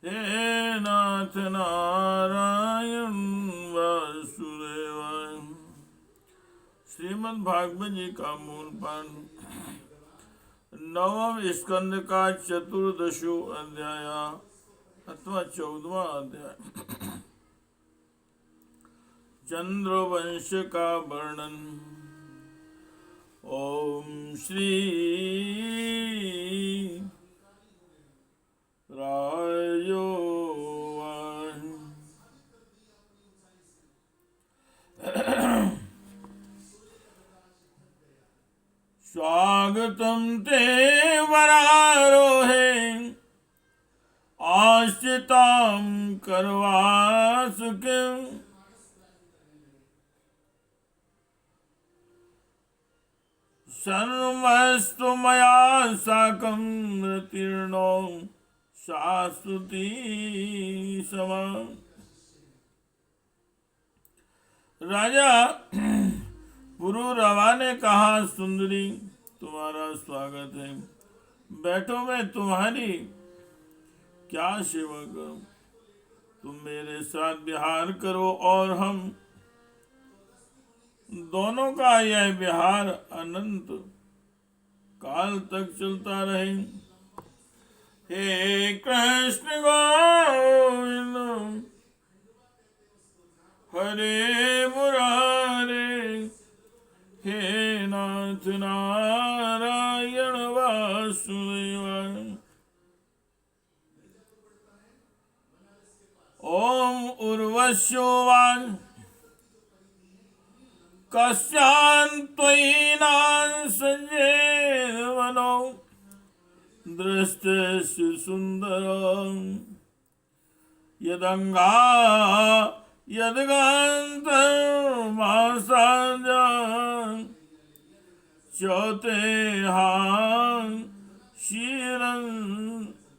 हे नाथ नारायण वासुदेवाय। श्रीमद् भागवत जी का मूल पाठ, नवम स्कंद का चतुर्दशो अध्याय अथवा 14वां अध्याय, चंद्रवंश का वर्णन। ओम श्री रायो स्वागतम ते वरारोहे आश्रितां करवासुके सर्वस्तु मया साकं रतीर्णो शाश्वती समा। राजा पुरुरवा ने कहा, सुंदरी तुम्हारा स्वागत है, बैठो, मैं तुम्हारी क्या सेवा करूं। तुम मेरे साथ विहार करो और हम दोनों का यह विहार अनंत काल तक चलता रहे। हे कृष्ण गोविंद हरे मुरारे, हे नाथ नारायण वासुदेवाय। ओम उर्वश्योवाच कस्यान्त्वयि नांसजेवनो दृष्टस्य सुन्दरं यदंगा यदगान्तर्मासाजा चौतेहां शीरं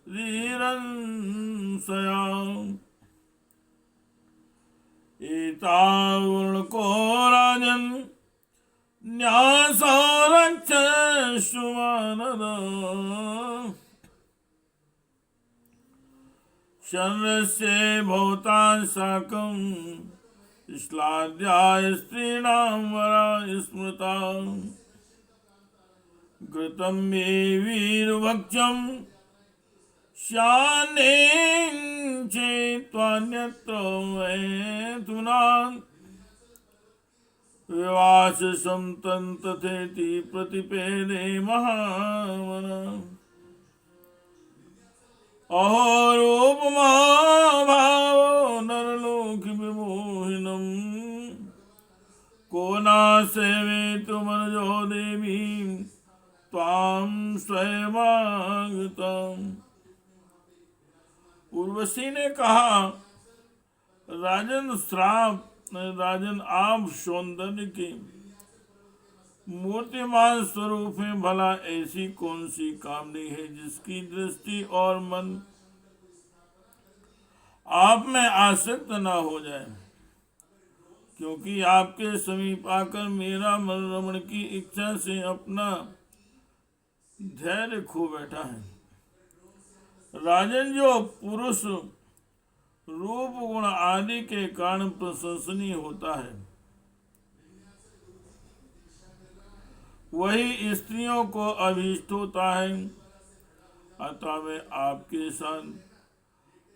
रीरं सयाम्। एतावृको राजन् न्यासो रक्षस्व शनस्य भवतां साकं श्लाघ्याय स्त्रीणां वरा स्मृता। घृतं मे वीरभक्षं श्यानेन चेत्त्वान्यत्र वैतुनां विवाससं तथेति प्रतिपेदे महामना। अहो रूपमहाभावो नरलोक विमोहिनं को न सेवेतुमर्जो देवीं त्वां स्वयमागतम्। उर्वशी ने कहा, राजन आप सौंदर्य के मूर्तिमान स्वरूप में भला ऐसी कौन सी कामनी है जिसकी दृष्टि और मन आप में आसक्त न हो जाए, क्योंकि आपके समीप आकर मेरा मन रमण की इच्छा से अपना धैर्य खो बैठा है। राजन, जो पुरुष रूप गुण आदि के कारण प्रशंसनीय होता है, वही स्त्रियों को अभीष्ट होता है। अतः मैं आपके साथ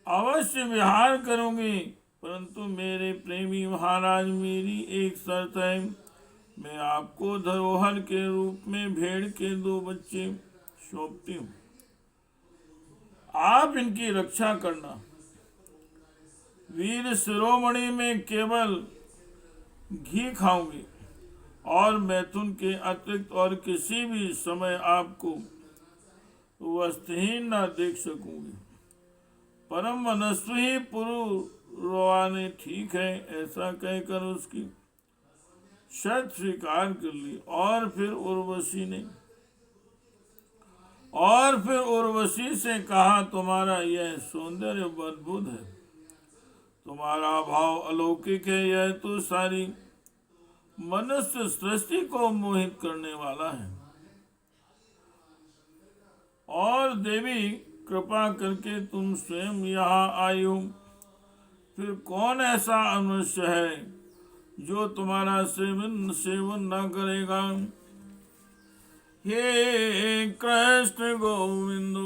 अवश्य विहार करूंगी, परंतु मेरे प्रेमी महाराज, मेरी एक शर्त है। मैं आपको धरोहर के रूप में भेड़ के 2 बच्चे सौंपती हूँ, आप इनकी रक्षा करना। वीर शिरोमणि में केवल घी खाऊंगी और मैथुन के अतिरिक्त और किसी भी समय आपको वस्त्रहीन न देख सकूंगी। परम मनस्वी पुरुरवा ने ठीक है ऐसा कहकर उसकी शर्त स्वीकार कर ली। और फिर उर्वशी से कहा, तुम्हारा यह सौंदर्य अद्भुत है, तुम्हारा भाव अलौकिक है, यह तो सारी मनुष्य सृष्टि को मोहित करने वाला है। और देवी कृपा करके तुम स्वयं यहाँ आई हो। फिर कौन ऐसा मनुष्य है जो तुम्हारा सेवन न करेगा। हे कृष्ण गोविंद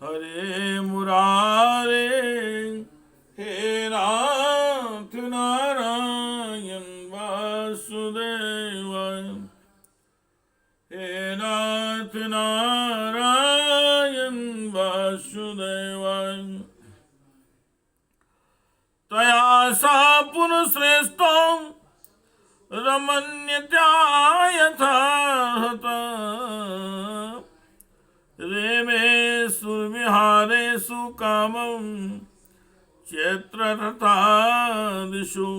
हरे मुरारे, हे नाथ नारायण वासुदेव, हे नाथ नारायण वासुदेव। तया सा पुनश्रेष्ठो रमण्यता यथार्हत, रेमे सुविहारेषु कामं चैत्र तथादिषु।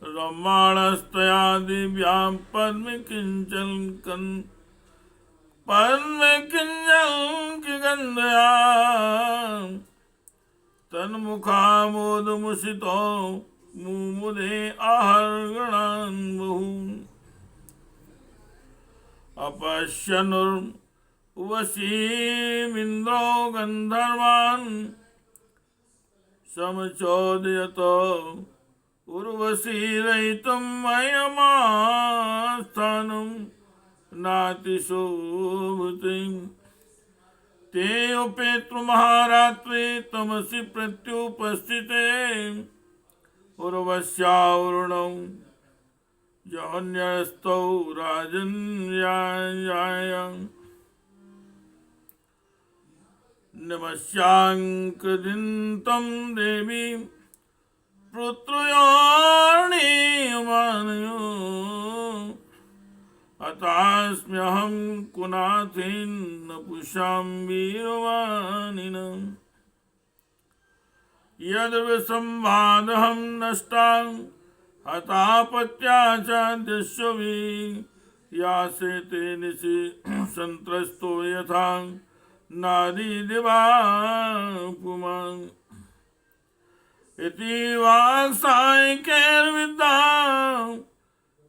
रम्माणस्तया दिव्यां पद्म किंचन गंधया, तन्मुखामोदमुषितो मुमुदे आहर्गणान् बहु। अपश्यनुर्वशीमिन्द्रो गन्धर्वान् समचोदयतो उर्वशीरहितं मयमास्थानं नातिशोभते। ते उपेतृमहारात्रे तमसि प्रत्युपस्थिते, उर्वश्यावरुणौ जौन्यस्तौ राजन्याय। नमस्याङ्कृदिन्तं देवी पुत्रयोर्णीयमानयो, अतास्म्यहं कुनाथेन पुषां वीरवानिनम्। यद्विसंवादहं नष्टां हतापत्या च दिश्यवि, यासे ते निशि संत्रस्तो यथा नारी दिवा पुमान्। इति वाक्सायिकैर्विद्या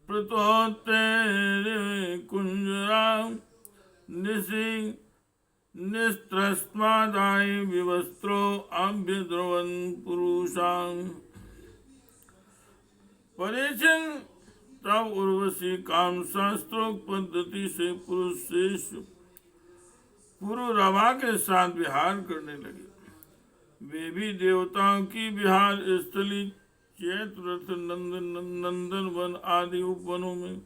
प्रतोत्तरे कुञ्जरा, निशि निस्त्रस्मादाय विवस्त्रो अभ्यद्रवन् पुरुषान्। परीक्षण तब उर्वशी काम शास्त्रोक्त पद्धति से पुरुष शेष पुरुरवा के साथ विहार करने लगे। वे भी देवताओं की विहार स्थली चैत्ररथ नंदन वन आदि उपवनों में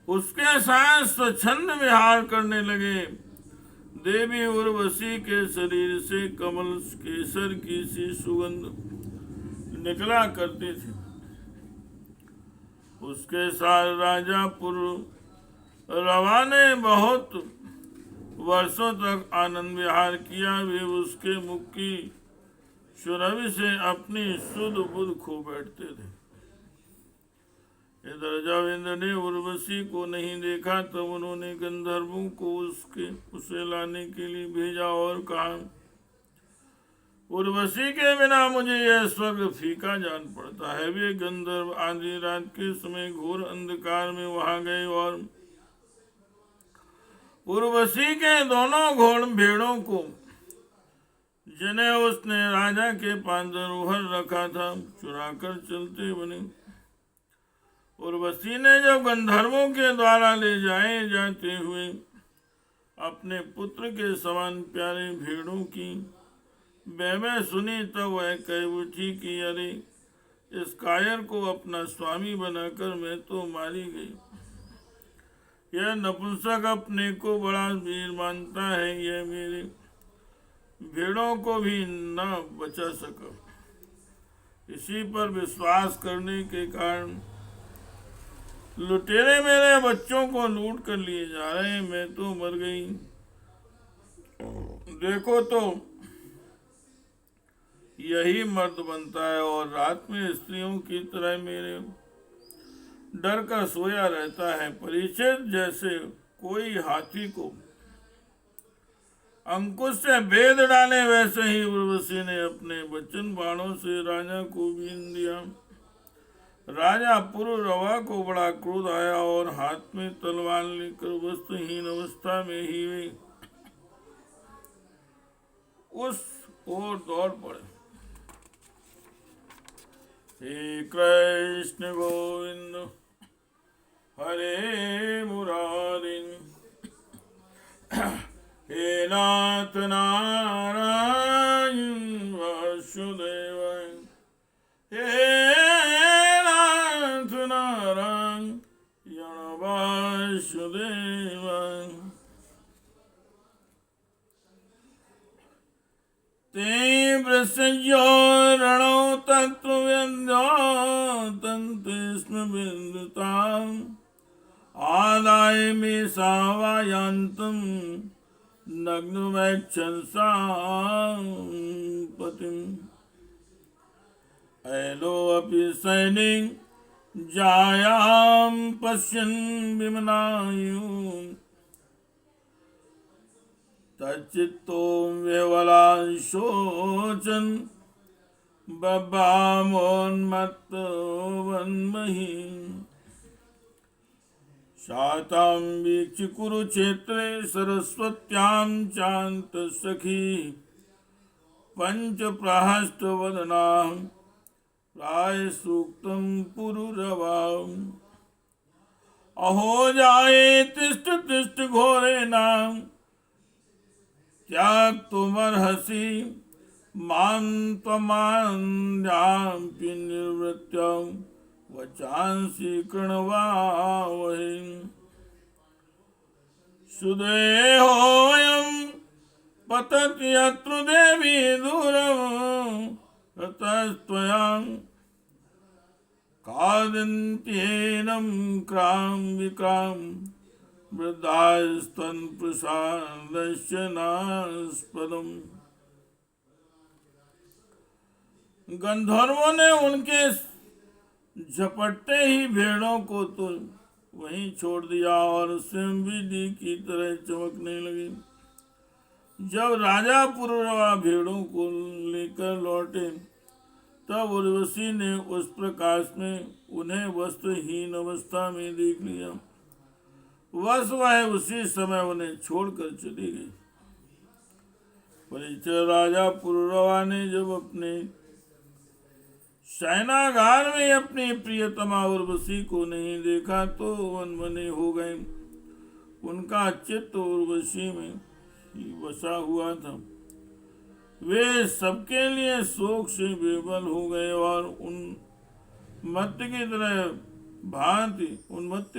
उसके साथ स्वच्छंद विहार करने लगे। देवी उर्वशी के शरीर से कमल केसर की सी सुगंध निकला करती थी। उसके साथ राजा पुररवा ने बहुत वर्षों तक आनंद विहार किया। वे उसके मुख की सुरभि से अपनी शुद्ध बुद्ध खो बैठते थे। इधर जब इंद्र ने उर्वशी को नहीं देखा तब उन्होंने गंधर्वों को उसे लाने के लिए भेजा और कहा, उर्वशी के बिना मुझे यह स्वर्ग फीका जान पड़ता है। वे गंधर्व आधी रात के समय घोर अंधकार में वहां गए और उर्वशी के दोनों घोड़ भेड़ों को, जिन्हें उसने राजा के पास धरोहर रखा था, चुराकर चलते बने। उर्वशी ने जब गंधर्वों के द्वारा ले जाए जाते हुए अपने पुत्र के समान प्यारे भेड़ों की मैं सुनी तब वह कह उठी कि अरे, इस कायर को अपना स्वामी बनाकर मैं तो मारी गई। यह नपुंसक अपने को बड़ा वीर मानता है, यह मेरे भेड़ों को भी न बचा सका। इसी पर विश्वास करने के कारण लुटेरे मेरे बच्चों को लूट कर लिए जा रहे हैं। मैं तो मर गई। देखो तो यही मर्द बनता है और रात में स्त्रियों की तरह मेरे डर का सोया रहता है। परीक्षित, जैसे कोई हाथी को अंकुश से भेद डाले वैसे ही उर्वशी ने अपने वचन बाणों से राजा को बीन दिया। राजा पुरुरवा को बड़ा क्रोध आया और हाथ में तलवार लेकर वस्त्रहीन अवस्था में ही वे उस ओर दौड़ पड़े। श्री कृष्ण गोविंद हरे मुरारी, हे नाथ नारायण वासुदेव, हे नाथ नारायण वासुदेव। तीव्र संयो रणो तत्व तंत्र बिंदुताम आदाय में सावायांतम नग्नवैक्षंसा पतिम। ऐलो अपि सैनिक जायाम पश्यन् विमनायु तच्चित्तो विह्वला शोचन् बभामोन्मत्तो वन्महि। शातां वीक्ष्य कुरुक्षेत्रे सरस्वत्यां चान्तसखी पंचप्रहस्तवदना प्राय सूक्तं पुरुरवाम्। अहो जाये तिष्ठ तिष्ठ घोरेणां त्याक्तुमर्हसि मां त्वमान्यापि निर्वृत्य वचांसि कृण्वावहै। सुदेहोऽयं पतति यत्र देवी दूरं ततस्त्वया खादन्त्येनं क्रां विक्रां वृद्धास्तनप्रसादस्य नास्पदम्। गंधर्वों ने उनके झपटते ही भेड़ों को तो वहीं छोड़ दिया और स्वयं बिजली की तरह चमकने लगी। जब राजा पुरुरवा भेड़ों को लेकर लौटे तब उर्वशी ने उस प्रकाश में उन्हें वस्त्रहीन अवस्था में देख लिया। बस वह उसी समय उन्हें छोड़कर चली गई। परिचय राजा पुरुरवा ने जब अपने शयनागार में अपनी प्रियतमा उर्वशी को नहीं देखा तो वनमने हो गए। उनका चित्त उर्वशी में ही बसा हुआ था। वे सबके लिए शोक से बेबल हो गए और उन्मत्त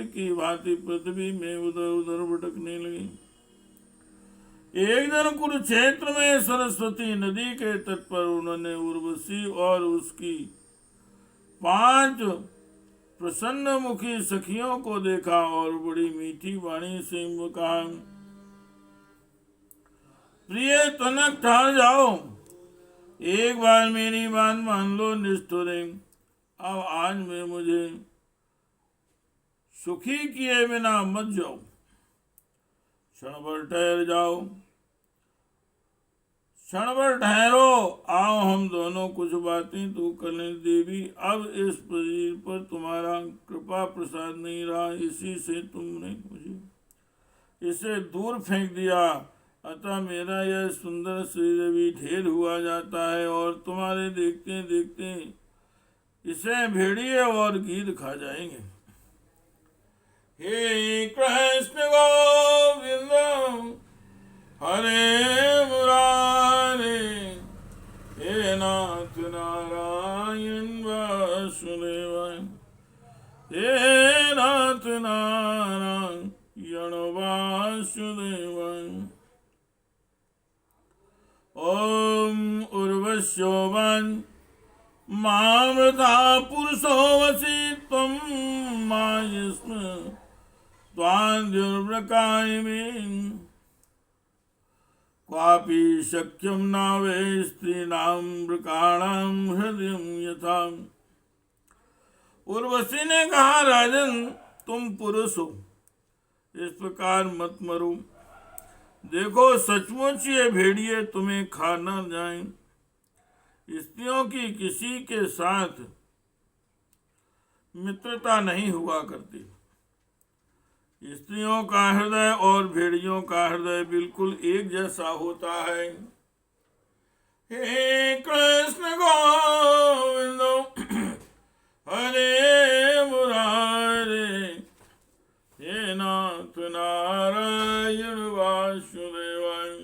की भांति पृथ्वी में उधर उधर भटकने लगी। एक दिन कुरुक्षेत्र में सरस्वती नदी के तट पर उन्होंने उर्वशी और उसकी 5 प्रसन्न मुखी सखियों को देखा और बड़ी मीठी वाणी से कहा, प्रिय तनक ठहर जाओ, एक बार मेरी बात मान लो निष्ठुरे। अब आज में मुझे सुखी किए बिना मत जाओ, क्षण भर ठहर जाओ, क्षण भर ठहरो, आओ हम दोनों कुछ बातें तो कर लें। देवी, अब इस शरीर पर तुम्हारा कृपा प्रसाद नहीं रहा, इसी से तुमने मुझे इसे दूर फेंक दिया, अतः मेरा यह सुंदर शरीर भी ढेर हुआ जाता है और तुम्हारे देखते देखते इसे भेड़िए और गीध खा जाएंगे। हे कृष्ण गोविंद हरे मुरारे, हे नाथ नारायण वासुदेव, हे नाथ नारायण वासुदेव। ओम उर्वश्योवन मामृता पुरुषो वसी त्वं मायस्म त्वाद्युर्व्रकायिमीं क्वापि शक्यं नावे स्त्रीणां वृकाणां हृदयं यथा। उर्वशी ने कहा, राजन तुम पुरुष हो, इस प्रकार मत मरो। देखो सचमुच ये भेड़िए तुम्हें खा न जाएं। स्त्रियों की किसी के साथ मित्रता नहीं हुआ करती। स्त्रियों का हृदय और भेड़ियों का हृदय बिल्कुल एक जैसा होता है। हे कृष्ण गोविंद हरे मुरारे, हे नाथ नारायण वासुदेवाय,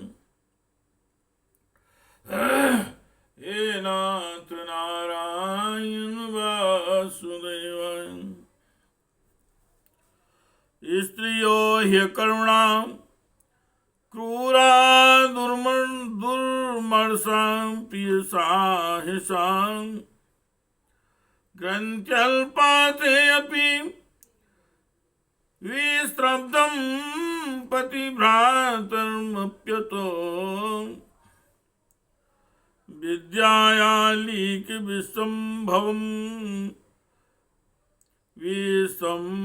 हे नाथ नारायण वासुदेवाय। स्त्रियो ह्यकरुणा क्रूरा दुर्मर्षां पियसाहिषां ग्रन्थ्यल्पाते अपि विस्रब्धं पतिभ्रातरमप्यतो विद्यायालीकविसम्भवम् विसम्भवङ्गेषु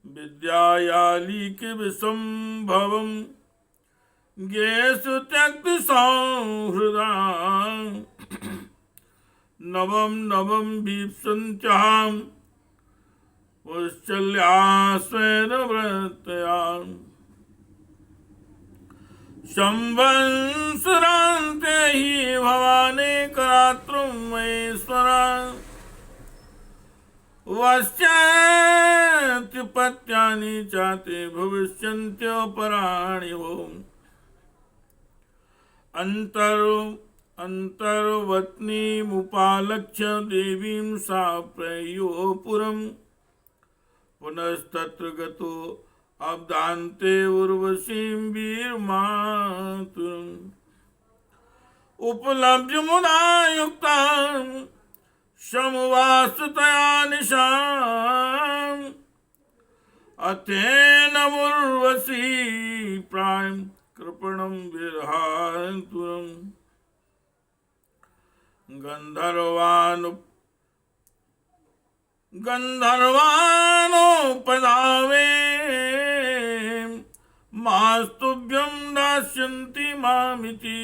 विद्यायालीकविसम्भवम् गेषु त्यक्तसंहृदा नवं नवं वीप्सन्त्यां वत्सल्यास्वैरव्रतयाम् संवत्सरान्ते हि भवाने करात्रं महेश्वरा वश्चात्युपत्यानि चाते भविष्यन्त्यपराणि वो अन्तर्वत्नीमुपालक्ष्य देवीं सा प्रयो पुरं पुनस्तत्र गतो अब्दान्ते उर्वशीं वीरमातुरम् उपलभ्य मुदा युक्तां समुवासतया निशाम् अथेन उर्वशी प्रायं कृपणं विरहान्तुरम् गन्धर्वानोपधावे मास्तुभ्यं दास्यन्ति मामिति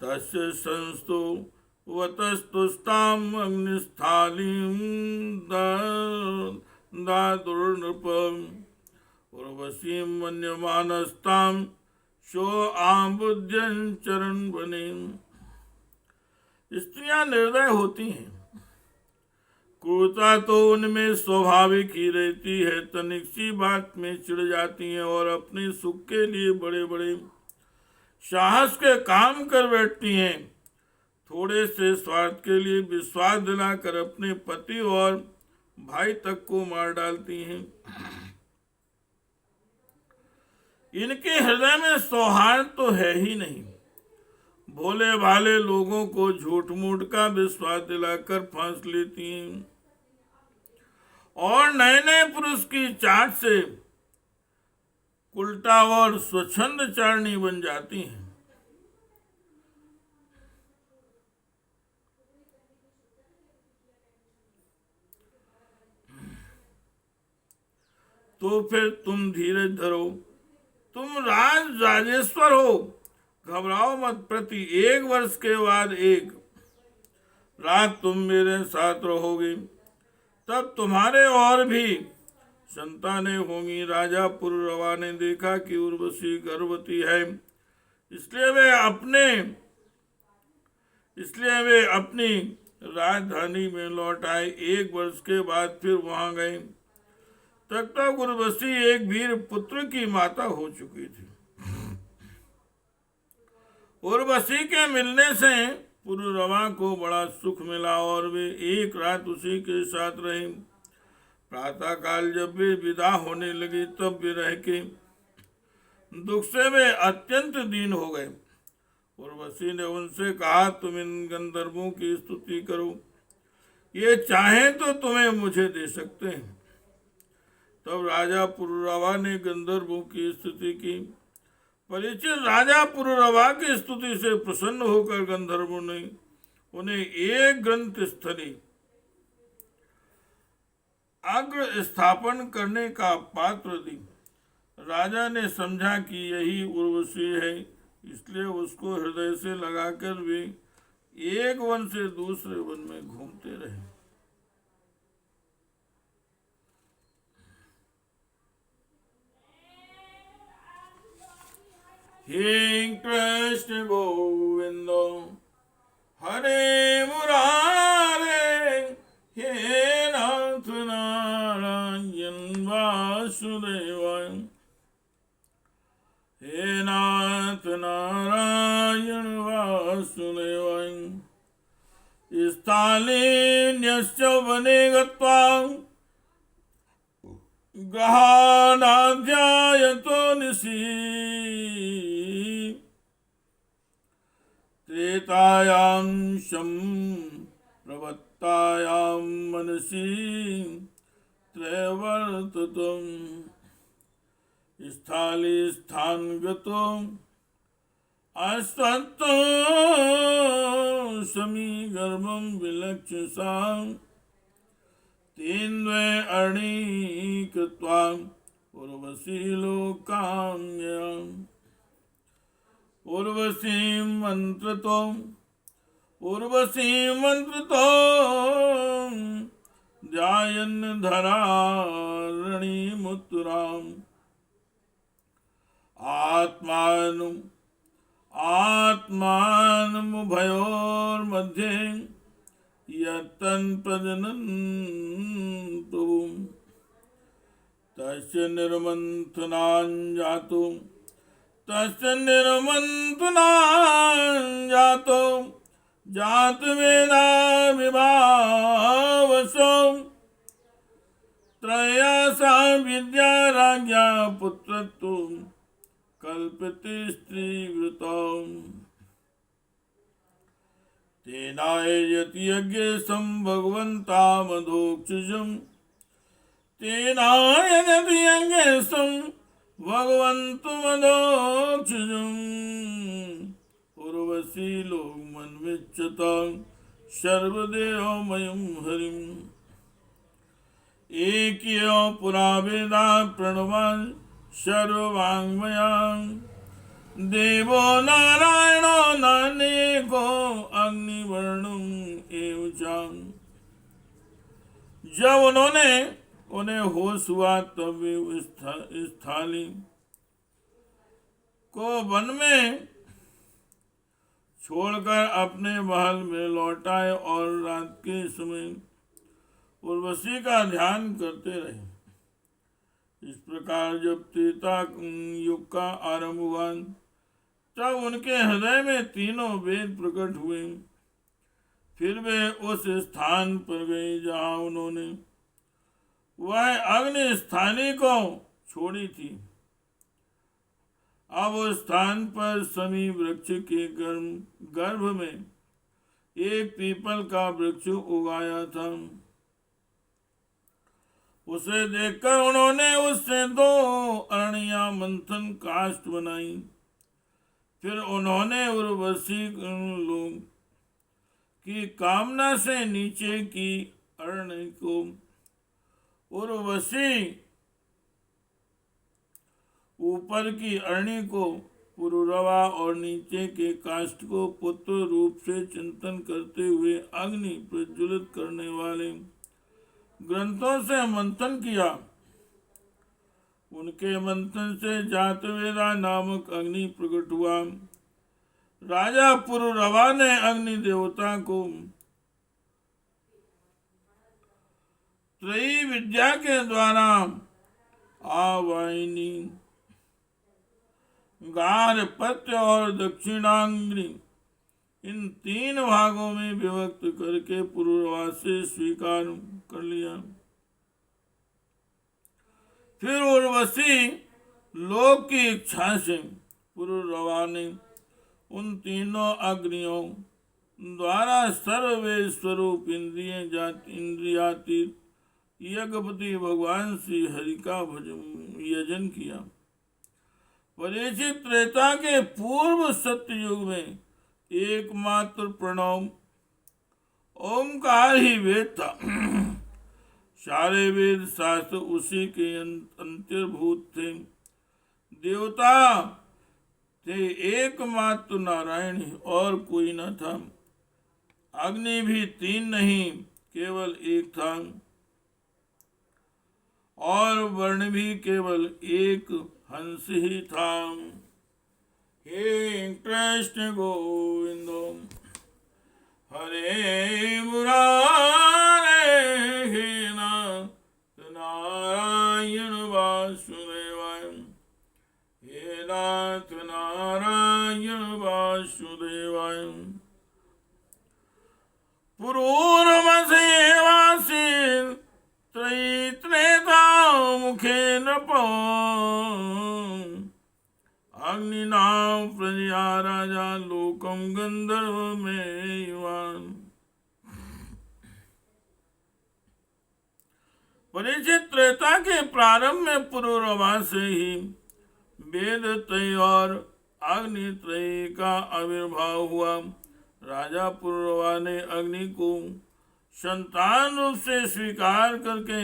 तस्य संस्तु वतस्तुस्ताम् अग्निस्थालीं दातुर्नृपम् उर्वशीं मन्यमानस्तां शो आम्बुद्यं चरणवने। स्त्रियां निर्दय होती हैं, क्रूरता तो उनमें स्वाभाविक ही रहती है। तनिक सी बात में चिढ़ जाती हैं और अपने सुख के लिए बड़े बड़े साहस के काम कर बैठती हैं। थोड़े से स्वार्थ के लिए विश्वास दिलाकर अपने पति और भाई तक को मार डालती हैं। इनके हृदय में सौहार्द तो है ही नहीं। भोले भाले लोगों को झूठ मूठ का विश्वास दिलाकर फांस लेती हैं और नए नए पुरुष की चाट से उल्टा और स्वच्छंद चारणी बन जाती हैं। तो फिर तुम धीरज धरो, तुम राजेश्वर हो, घबराओ मत। प्रति 1 वर्ष के बाद 1 रात तुम मेरे साथ रहोगे, तब तुम्हारे और भी संतानें होंगी। राजा पुररवा ने देखा कि उर्वशी गर्भवती है, इसलिए वे अपनी राजधानी में लौट आए। 1 वर्ष के बाद फिर वहां गए। तब तक उर्वशी एक वीर पुत्र की माता हो चुकी थी। उर्वशी के मिलने से पुररवा को बड़ा सुख मिला और वे 1 रात उसी के साथ रहे। प्रातः काल जब वे विदा होने लगे तब विरह के दुख से वे अत्यंत दीन हो गए। उर्वशी ने उनसे कहा, तुम इन गंधर्वों की स्तुति करो, ये चाहें तो तुम्हें मुझे दे सकते हैं। तब राजा पुररवा ने गंधर्वों की स्तुति की। परीक्षित राजा पुररवा की स्तुति से प्रसन्न होकर गंधर्वों ने उन्हें एक ग्रंथ स्थली अग्र स्थापन करने का पात्र दी। राजा ने समझा कि यही उर्वशी है इसलिए उसको हृदय से लगाकर वे एक वन से दूसरे वन में घूमते रहे। हे कृष्ण गोविंद हरे मुरारे, हे नाथ नारायण वासुदेवाय, हे नाथ नारायण वासुदेवाय। स्थालिन्यश्च वने गत्वा ग्रहाणाध्यायतो निशि, त्रेतायां प्रवत्तायां मनसि त्रैवर्ततम्। स्थाली स्थान गतो अश्वत्थो समीगर्भं विलक्षसा, तेन्वे अणीकृत्वा उर्वशी लोकाम्यम्। उर्वशीं मंत्रतो ध्यायन् धरारणीमुत्तराम्। आत्मानमुभयोर्मध्ये यत्तन् प्रजनन्तु, तस्य निर्मन्थनाञ्जातो जातवेदाविभावसो, त्रयसा विद्या राज्ञा पुत्रत्वं कल्पते स्त्रीवृतम्। तेनायति यज्ञेशं भगवन्तामधोक्षजम्, तेनायति यज्ञेशं भगवन्तमधोक्षजम्। उर्वशी लोकमन्विच्छतां सर्वदेवमयं हरिम्। एक्यो पुरा वेदा प्रणवान् सर्ववाङ्मयान्, देवो नारायणो नानेको अग्निवर्णम् एव चाम्। जब उन्हें होश हुआ तब वे इस थाली को वन में छोड़कर अपने महल में लौटाए और रात के समय उर्वशी का ध्यान करते रहे। इस प्रकार जब त्रेता युग का आरंभ हुआ तब उनके हृदय में तीनों वेद प्रकट हुए। फिर वे उस स्थान पर गए जहाँ उन्होंने वह अग्नि स्थानी को छोड़ी थी। अब उस स्थान पर समी वृक्ष के गर्भ में एक पीपल का वृक्ष उगाया था। उसे देखकर उन्होंने उससे 2 अरणियां मंथन काष्ठ बनाई। फिर उन्होंने उर्वशी लोग की कामना से नीचे की अरण्य को उर्वशी, ऊपर की अरण्य को पुरुरवा और नीचे के काष्ठ को पुत्र रूप से चिंतन करते हुए अग्नि प्रज्वलित करने वाले ग्रंथों से मंथन किया। उनके मंथन से जातवेदा नामक अग्नि प्रकट हुआ। राजा पुरुरवा ने अग्नि देवता को त्रयी विद्या के द्वारा आवाहिनी, गार्हपत्य और दक्षिणाग्नि इन 3 भागों में विभक्त करके पुरुरवा से स्वीकार कर लिया। फिर उर्वशी लोक की इच्छा से पुरुरवा ने उन तीनों अग्नियों द्वारा सर्ववेद स्वरूप इंद्रियातीत यज्ञपति भगवान श्री हरि का यजन किया। परीक्षित त्रेता के पूर्व सत्य युग में एकमात्र प्रणव ओमकार ही वेद था। सारे वेद शास्त्र उसी के अंतर्भूत थे। देवता थे एकमात्र नारायण ही, और कोई न था। अग्नि भी तीन नहीं, केवल एक था, और वर्ण भी केवल एक हंस ही था। हे कृष्ण गोविंद हरे मुरारे, हे नाथ नारायण वासुदेवाय, हे नाथ नारायण वासुदेवाय। पुरूरमसेवासी त्रैत्रेता मुखे नृप, अग्निनाम प्रजया राजा लोकम गंधर्व में युवान। परीक्षित, त्रेता के प्रारंभ में पुरूरमा से ही वेद त्रय और अग्नि त्रय का आविर्भाव हुआ। राजा पुरूरवा ने अग्नि को संतान रूप से स्वीकार करके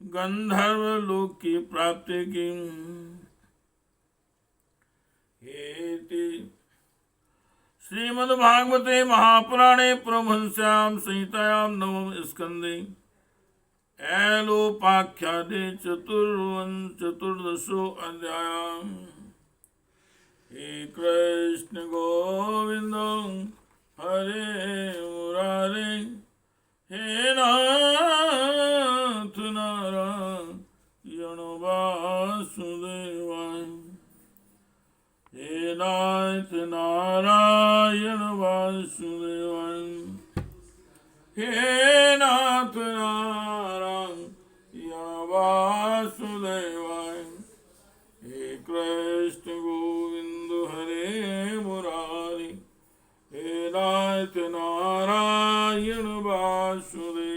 गंधर्व लोक की प्राप्ति की। श्रीमद्भागवते महापुराणे परमहंस्यां संहितायां नवम स्कंदे ऐलोपाख्याने चतुर्दशो अध्याय। हे कृष्ण गोविंद हरे मुरारे, हे नाथ नारायण वासुदेवाय, हे नाथ नारायण वासुदेवाय, हे नाथ नारायण वासुदेवाय। हे कृष्ण गोविंद हरे मुरारी, हे नाथ नारायण वासुदेवाय।